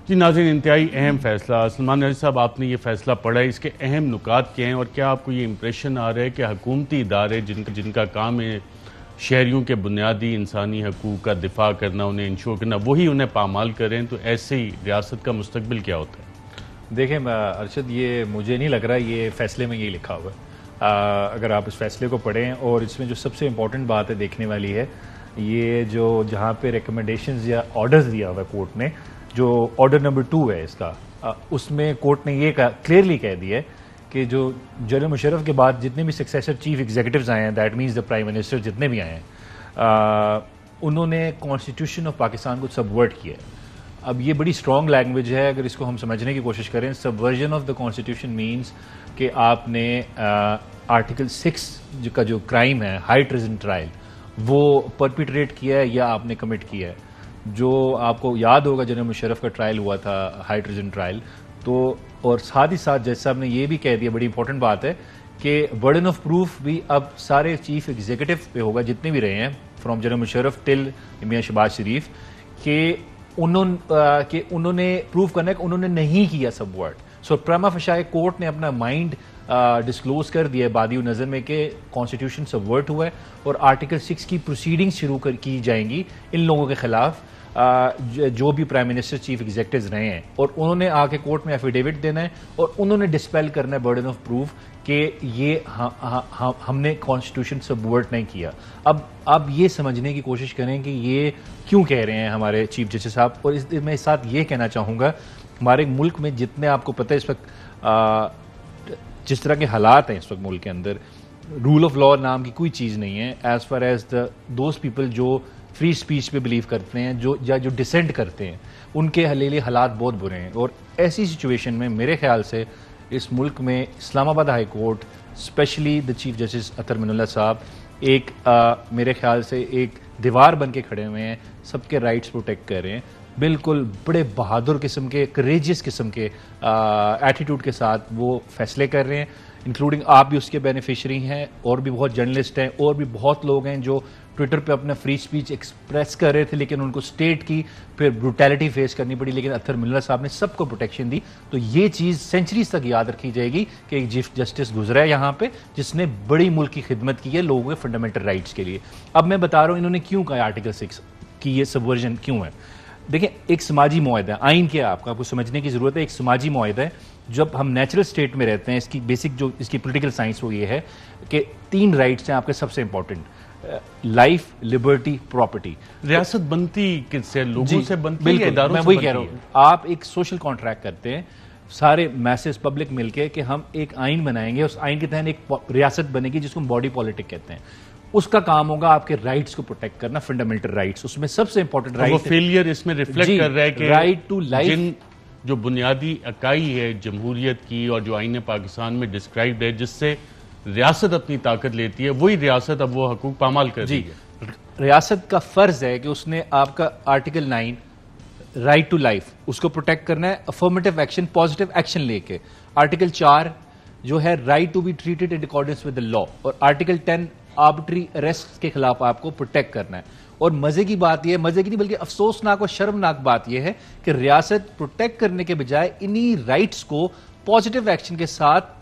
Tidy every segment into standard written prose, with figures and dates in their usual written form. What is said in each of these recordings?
जी नाज़रीन, इंतहाई अहम फैसला। सलमान अली साहब, आपने ये फैसला पढ़ा है, इसके अहम नुकात क्या हैं और क्या आपको ये इंप्रेशन आ रहा है कि हुकूमती इदारे जिनका काम है शहरियों के बुनियादी इंसानी हकूक़ का दिफा करना, उन्हें इंश्योर करना, वही उन्हें पामाल करें, तो ऐसे ही रियासत का मुस्तकबिल क्या होता है? देखें अरशद, ये मुझे नहीं लग रहा ये फैसले में ये लिखा हुआ है। अगर आप इस फैसले को पढ़ें और इसमें जो सबसे इम्पोर्टेंट बात है देखने वाली है, ये जो जहाँ पे रिकमेंडेशंस या ऑर्डर्स दिया हुआ है कोर्ट ने, जो ऑर्डर नंबर 2 है इसका, उसमें कोर्ट ने ये क्लियरली कह दिया है कि जो जनरल मुशर्रफ के बाद जितने भी सक्सेसर चीफ एग्जीक्यूटिव्स आए हैं, that means the prime minister जितने भी आए हैं, उन्होंने कॉन्स्टिट्यूशन ऑफ पाकिस्तान को सबवर्ट किया है। अब ये बड़ी स्ट्रॉन्ग लैंग्वेज है, अगर इसको हम समझने की कोशिश करें। Subversion of the constitution means कि आपने आर्टिकल 6 का जो क्राइम है, हाई ट्रेजन ट्रायल, वो परपिट्रेट किया है या आपने कमिट किया है। जो आपको याद होगा, जनरल मुशर्रफ का ट्रायल हुआ था, हाई ट्रेजन ट्रायल। तो और साथ ही साथ जज साहब ने ये भी कह दिया, बड़ी इंपॉर्टेंट बात है, कि बर्डन ऑफ प्रूफ भी अब सारे चीफ एग्जीक्यूटिव पे होगा, जितने भी रहे हैं फ्रॉम जनरल मुशर्रफ टिल मियां शहबाज शरीफ, कि उन्होंने प्रूव करना है कि उन्होंने नहीं किया सबवर्ट। सो प्रमा फशाए कोर्ट ने अपना माइंड डिस्क्लोज कर दिया है बादी नज़र में कि कॉन्स्टिट्यूशन सबवर्ट हुआ है और आर्टिकल 6 की प्रोसीडिंग्स शुरू की जाएंगी इन लोगों के खिलाफ जो भी प्राइम मिनिस्टर चीफ एग्जीक्यूटिव्स रहे हैं, और उन्होंने आके कोर्ट में एफिडेविट देना है और उन्होंने डिस्पेल करना है बर्डन ऑफ प्रूफ कि ये हमने कॉन्स्टिट्यूशन सबवर्ट नहीं किया। अब ये समझने की कोशिश करें कि ये क्यों कह रहे हैं हमारे चीफ जस्टिस साहब। और मैं इस साथ ये कहना चाहूँगा, हमारे मुल्क में जितने आपको पता है इस वक्त जिस तरह के हालात हैं इस वक्त मुल्क के अंदर, रूल ऑफ लॉ नाम की कोई चीज़ नहीं है as far as those people जो फ्री स्पीच पे बिलीव करते हैं, जो डिसेंट करते हैं, उनके लिए हालात बहुत बुरे हैं। और ऐसी सिचुएशन में मेरे ख्याल से इस मुल्क में Islamabad high court, specially the chief justice Athar Minallah साहब, एक मेरे ख्याल से एक दीवार बन के खड़े हुए हैं, सबके राइट्स प्रोटेक्ट कर रहे हैं, बिल्कुल बड़े बहादुर किस्म के, करेजियस किस्म के एटीट्यूड के साथ वो फैसले कर रहे हैं। इंक्लूडिंग आप भी उसके बेनिफिशरी हैं, और भी बहुत जर्नलिस्ट हैं, और भी बहुत लोग हैं जो ट्विटर पे अपना फ्री स्पीच एक्सप्रेस कर रहे थे, लेकिन उनको स्टेट की फिर ब्रूटैलिटी फेस करनी पड़ी, लेकिन अतर मिनुल्लाह साहब ने सबको प्रोटेक्शन दी। तो ये चीज़ सेंचुरीज तक याद रखी जाएगी कि एक चीफ जस्टिस गुजरा है यहाँ पे जिसने बड़ी मुल्क की खिदमत की है लोगों के फंडामेंटल राइट्स के लिए। अब मैं बता रहा हूँ इन्होंने क्यों कहा आर्टिकल 6 की ये सबवर्जन क्यों है। देखिए, एक समाजी मुआहदा है, आइन क्या है आपको समझने की जरूरत है। एक समाजी मुआहदा है, जब हम नेचुरल स्टेट में रहते हैं, इसकी बेसिक जो इसकी पॉलिटिकल साइंस वो ये है कि 3 राइट्स हैं आपके सबसे इंपॉर्टेंट, लाइफ, लिबर्टी, प्रॉपर्टी। रियासत बनती किससे? लोगों से बनती है, बिल्कुल, इदारों मैं से वही बनती कह रहा है? हूँ। आप एक सोशल कॉन्ट्रैक्ट करते हैं, सारे मैसेज पब्लिक मिलके कि हम एक आइन बनाएंगे, उस आइन के तहत एक रियासत बनेगी जिसको हम बॉडी पॉलिटिक कहते हैं। उसका काम होगा आपके राइट्स को प्रोटेक्ट करना, फंडामेंटल राइट्स। उसमें सबसे इंपॉर्टेंट राइट, वो फेलियर इसमें रिफ्लेक्ट कर रहा है कि राइट टू लाइफ, जो बुनियादी इकाई है जमहूरियत की और जो आईन पाकिस्तान में डिस्क्राइब्ड है, जिससे रियासत अपनी ताकत लेती है, वही रियासत अब वो हकूक पामाल कर रही है। रियासत का फर्ज है कि उसने आपका आर्टिकल 9 राइट टू लाइफ उसको प्रोटेक्ट करना है, अफर्मेटिव एक्शन, पॉजिटिव एक्शन लेके। आर्टिकल 4 जो है right to be treated in accordance with the law, और आर्टिकल 10 आर्बिट्री अरेस्ट के खिलाफ आपको प्रोटेक्ट करना है। और मजे की बात यह, मजे की नहीं बल्कि अफसोसनाक और शर्मनाक बात यह है कि रियासत प्रोटेक्ट करने के बजाय इन्हीं राइट्स को पॉजिटिव एक्शन के साथ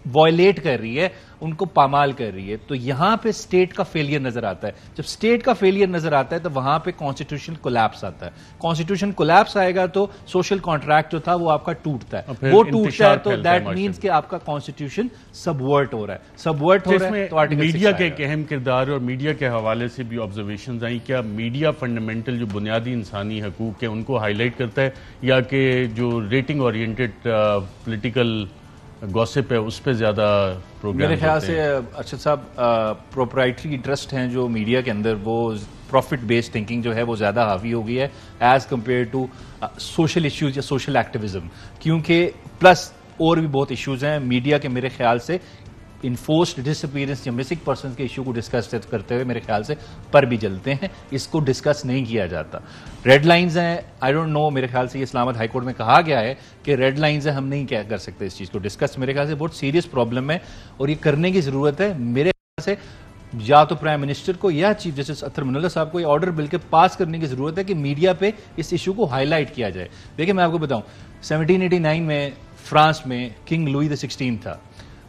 वायलेट कर रही है, उनको पामाल कर रही है। तो यहां पे स्टेट का फेलियर नजर आता है। जब स्टेट का फेलियर नजर आता है तो वहां पे कॉन्स्टिट्यूशन कोलैप्स आता है। कॉन्स्टिट्यूशन कोलैप्स आएगा तो सोशल कॉन्ट्रैक्ट जो था वो आपका टूटता है। वो टूटता है तो दैट मीन्स कि आपका कॉन्स्टिट्यूशन सबवर्ट हो रहा है। सबवर्ट हो रहा है तो आर्टिकल मीडिया के एक अहम किरदार और मीडिया के हवाले से भी ऑब्जर्वेशन आई। क्या मीडिया फंडामेंटल जो बुनियादी इंसानी हकूक है उनको हाईलाइट करता है, या कि जो रेटिंग ओरिएंटेड पॉलिटिकल गॉसिप है उस पर ज्यादा प्रोग्राम? मेरे ख्याल से अर्शद साहब, प्रोप्राइटरी इंटरेस्ट हैं जो मीडिया के अंदर, वो प्रॉफिट बेस्ड थिंकिंग जो है वो ज्यादा हावी हो गई है as compared to social issues या सोशल एक्टिविज्म। क्योंकि प्लस और भी बहुत इश्यूज हैं मीडिया के, मेरे ख्याल से इन्फोर्स्ड डिसअपीयरेंस या मिसिंग पर्सन के इशू को डिस्कस करते हुए मेरे ख्याल से पर भी जलते हैं, इसको डिस्कस नहीं किया जाता। रेड लाइंस हैं, आई डोंट नो, मेरे ख्याल से ये इस्लामाबाद हाई कोर्ट में कहा गया है कि रेड लाइंस है, हम नहीं क्या कर सकते इस चीज़ को डिस्कस। मेरे ख्याल से बहुत सीरियस प्रॉब्लम है और ये करने की ज़रूरत है। मेरे ख्याल से या तो प्राइम मिनिस्टर को या चीफ जस्टिस अतर मुनल्ला साहब को ये ऑर्डर बिल के पास करने की जरूरत है कि मीडिया पे इस इशू को हाईलाइट किया जाए। देखिए मैं आपको बताऊं, 1789 में फ्रांस में किंग लुई XVI था,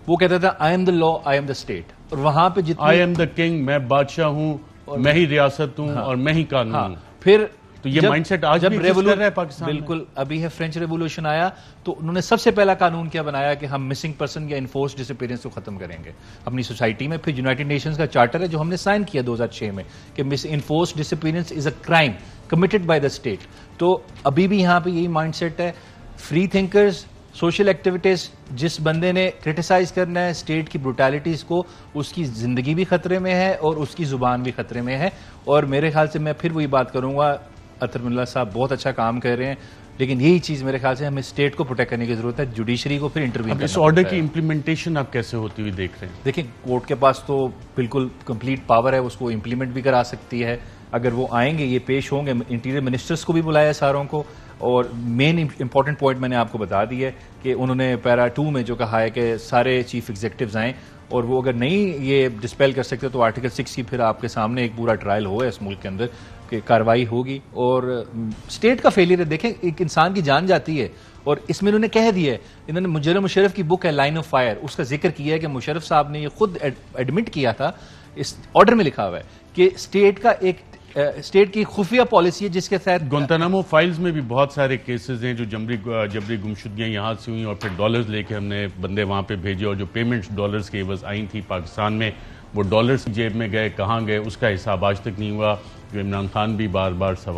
वो कहता था I am the law, I am the state, और वहां पे जितने आई एम द किंग, मैं बादशाह हूं, मैं ही रियासत हूं, और मैं ही कानून हूं। फिर तो ये माइंडसेट आज भी एग्जिस्ट कर रहा है पाकिस्तान में। बिल्कुल, अभी है फ्रेंच रेवोल्यूशन आया तो उन्होंने सबसे पहला कानून क्या बनाया कि हम मिसिंग पर्सन या इन्फोर्स डिसअपीयरेंस को खत्म करेंगे अपनी सोसाइटी में। फिर यूनाइटेड नेशंस का चार्टर है जो हमने साइन किया 2006 में कि miss enforce disappearance is a crime committed by the state. तो अभी भी यहां पे यही माइंडसेट है। फ्री थिंकर्स, सोशल एक्टिविटीज, जिस बंदे ने क्रिटिसाइज करना है स्टेट की ब्रुटैलिटीज को, उसकी जिंदगी भी खतरे में है और उसकी जुबान भी खतरे में है। और मेरे ख्याल से मैं फिर वही बात करूंगा, अतर मुनल्ला साहब बहुत अच्छा काम कर रहे हैं, लेकिन यही चीज मेरे ख्याल से हमें स्टेट को प्रोटेक्ट करने की जरूरत है, जुडिशरी को फिर इंटरव्यू करना। इस ऑर्डर की इंप्लीमेंटेशन आप कैसे होती हुई देख रहे हैं? देखिए कोर्ट के पास तो बिल्कुल कंप्लीट पावर है, उसको इंप्लीमेंट भी करा सकती है। अगर वो आएंगे, ये पेश होंगे, इंटीरियर मिनिस्टर्स को भी बुलाया सारों को। और मेन इंपॉर्टेंट पॉइंट मैंने आपको बता दी है कि उन्होंने पैरा 2 में जो कहा है कि सारे चीफ एग्जीक्यूटिव्स आएँ, और वो अगर नहीं ये डिस्पेल कर सकते तो आर्टिकल 6 की फिर आपके सामने एक पूरा ट्रायल होगा इस मुल्क के अंदर कि कार्रवाई होगी। और स्टेट का फेलियर है। देखें एक इंसान की जान जाती है, और इसमें इन्होंने कह दिया है, इन्होंने मुजर्रम मुशर्रफ की बुक है लाइन ऑफ फायर, उसका जिक्र किया है कि मुशर्रफ साहब ने ये खुद एडमिट किया था, इस ऑर्डर में लिखा हुआ है कि स्टेट का एक स्टेट की खुफिया पॉलिसी है जिसके तहत गुंतानामो फाइल्स में भी बहुत सारे केसेस हैं जो जबरी गुमशुदगियां यहाँ से हुई और फिर डॉलर्स लेके हमने बंदे वहाँ पे भेजे, और जो पेमेंट्स डॉलर्स के एवज आई थी पाकिस्तान में, वो डॉलर्स जेब में गए, कहाँ गए, उसका हिसाब आज तक नहीं हुआ, जो इमरान खान भी बार बार सवाल